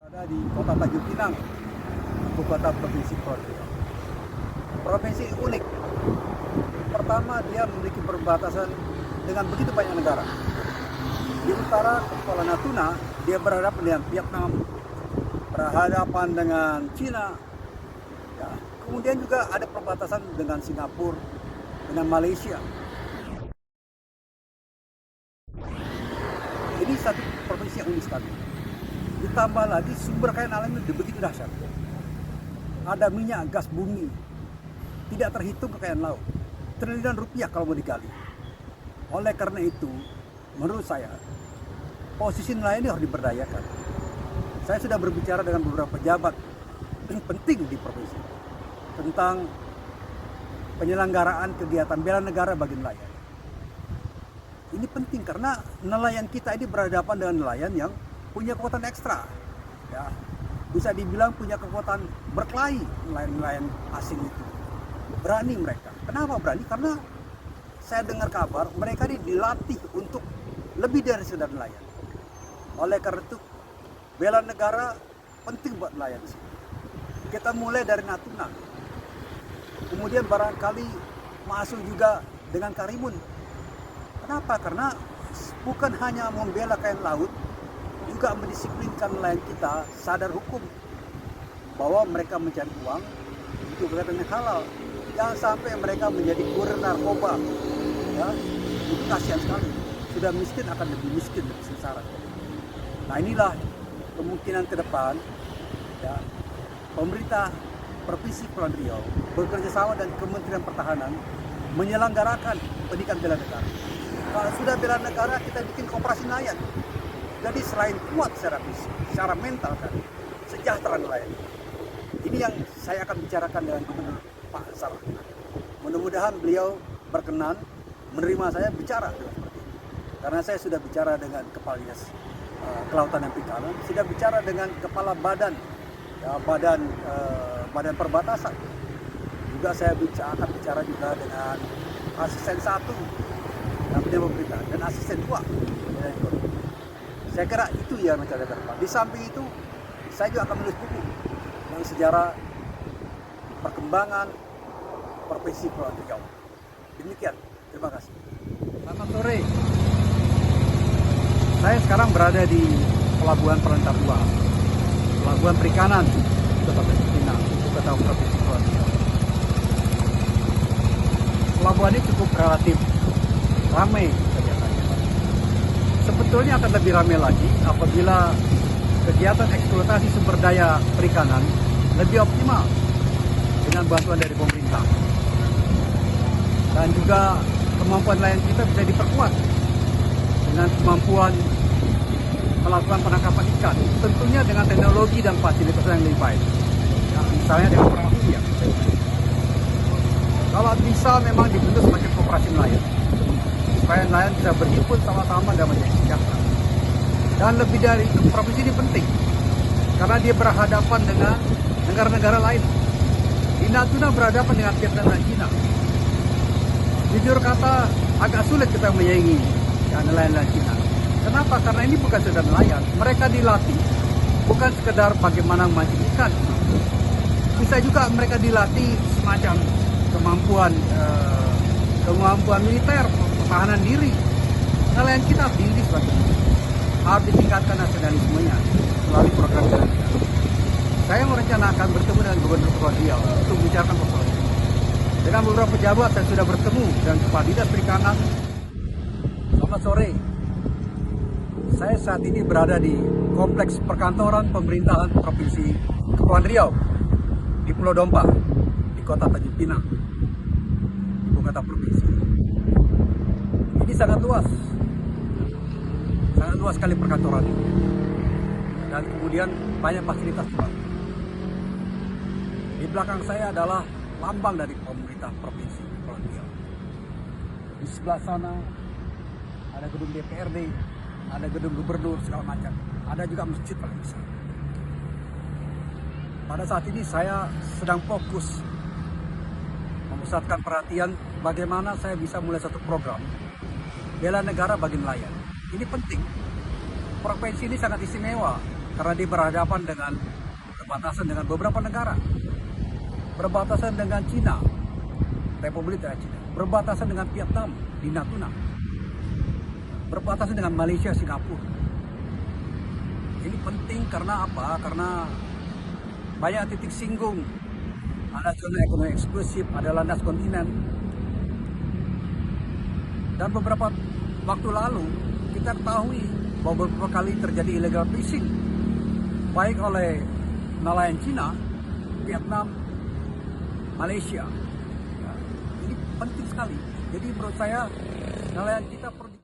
Ada di Kota Tanjung Pinang, ibu kota Provinsi Kepulauan Riau. Provinsi unik. Pertama, dia memiliki perbatasan dengan begitu banyak negara. Di utara, Kepala Natuna, dia berhadapan dengan Vietnam, berhadapan dengan Cina. Ya. Kemudian juga ada perbatasan dengan Singapura, dengan Malaysia. Ini satu provinsi yang unik sekali. Ditambah lagi sumber kekayaan alamnya begitu dahsyat. Ada minyak, gas bumi, tidak terhitung kekayaan laut, triliunan rupiah kalau mau digali. Oleh karena itu, menurut saya, posisi nelayan ini harus diberdayakan. Saya sudah berbicara dengan beberapa pejabat yang penting di provinsi tentang penyelenggaraan kegiatan bela negara bagi nelayan. Ini penting karena nelayan kita ini berhadapan dengan nelayan yang punya kekuatan ekstra, ya, bisa dibilang punya kekuatan berkelahi. Nelayan-nelayan asing itu berani mereka. Kenapa berani? Karena saya dengar kabar mereka ini dilatih untuk lebih dari sekedar nelayan. Oleh karena itu bela negara penting buat nelayan di sini. Kita mulai dari Natuna, kemudian barangkali masuk juga dengan Karimun. Kenapa? Karena bukan hanya membela kain laut, juga mendisiplinkan nelayan kita sadar hukum bahwa mereka mencari uang untuk kegiatan yang halal. Jangan sampai mereka menjadi kurir narkoba. Ya, itu kasihan sekali. Sudah miskin akan lebih miskin, lebih sengsara. Nah, inilah kemungkinan ke depan, ya, pemerintah Provinsi Kepulauan Riau bekerja sama dengan Kementerian Pertahanan menyelenggarakan pendidikan bela negara. Kalau sudah bela negara, kita bikin koperasi nelayan. Jadi selain kuat secara fisik, secara mental kan, sejahtera nelayan. Ini yang saya akan bicarakan dengan Gubernur Pak Sarah. Mudah-mudahan beliau berkenan menerima saya bicara dengan seperti ini. Karena saya sudah bicara dengan Kepala Dinas Kelautan dan Perikanan, sudah bicara dengan Kepala Badan, ya, Badan Perbatasan. Juga saya akan bicara juga dengan Asisten 1 pemerintah dan Asisten 2. Saya kira itu yang mencari ke depan. Di samping itu, saya juga akan menulis buku yang sejarah perkembangan Provinsi Kepulauan Riau. Demikian, terima kasih. Selamat sore. Saya sekarang berada di Pelabuhan Pelantar 2, Pelabuhan Perikanan Kota Tanjung Pinang, ibu kota Provinsi Kepulauan Riau. Pelabuhan ini cukup relatif ramai kegiatannya. Sebetulnya akan lebih ramai lagi apabila kegiatan eksploitasi sumber daya perikanan lebih optimal dengan bantuan dari pemerintah. Dan juga kemampuan nelayan kita bisa diperkuat dengan kemampuan melakukan penangkapan ikan, tentunya dengan teknologi dan fasilitas yang lebih baik. Ya, misalnya dengan perahu ya. Kalau bisa memang dibentuk sebagai koperasi nelayan, supaya nelayan bisa berhimpun sama-sama dan menjadi sejahtera. Dan lebih dari itu, provinsi ini penting karena dia berhadapan dengan negara-negara lain. Di Natuna berhadapan dengan Vietnam dan Cina. Jujur kata, agak sulit kita menyaingi nelayan-nelayan Cina. Kenapa? Karena ini bukan sekedar nelayan. Mereka dilatih bukan sekedar bagaimana memancing ikan. Bisa juga mereka dilatih semacam kemampuan militer, pertahanan diri. Nelayan kita harus tinggi sebagainya. Harus ditingkatkan nasionalismenya melalui program bela negara. Saya merencanakan bertemu dengan Gubernur Kepulauan Riau untuk membicarakan persoalan ini. Dengan beberapa pejabat saya sudah bertemu dengan Kepala Dinas Perikanan. Selamat sore. Saya saat ini berada di Kompleks Perkantoran Pemerintahan Provinsi Kepulauan Riau di Pulau Dompa, di Kota Tanjung Pinang, ibu kota provinsi. Ini sangat luas sekali perkantoran ini. Dan kemudian banyak fasilitas juga. Di belakang saya adalah lambang dari pemerintah Provinsi Kepulauan Riau. Di sebelah sana ada gedung DPRD, ada gedung gubernur segala macam. Ada juga masjid paling besar. Pada saat ini saya sedang fokus memusatkan perhatian bagaimana saya bisa mulai satu program bela negara bagi nelayan. Ini penting. Provinsi ini sangat istimewa karena dia berhadapan dengan berbatasan dengan beberapa negara, berbatasan dengan Cina, Republik Cina, berbatasan dengan Vietnam di Natuna, berbatasan dengan Malaysia, Singapura. Ini penting karena apa? Karena banyak titik singgung, ada zona ekonomi eksklusif, ada landas kontinen. Dan beberapa waktu lalu kita ketahui bahwa beberapa kali terjadi illegal fishing, baik oleh nelayan Cina, Vietnam, Malaysia. Ini penting sekali. Jadi menurut saya nelayan kita perlu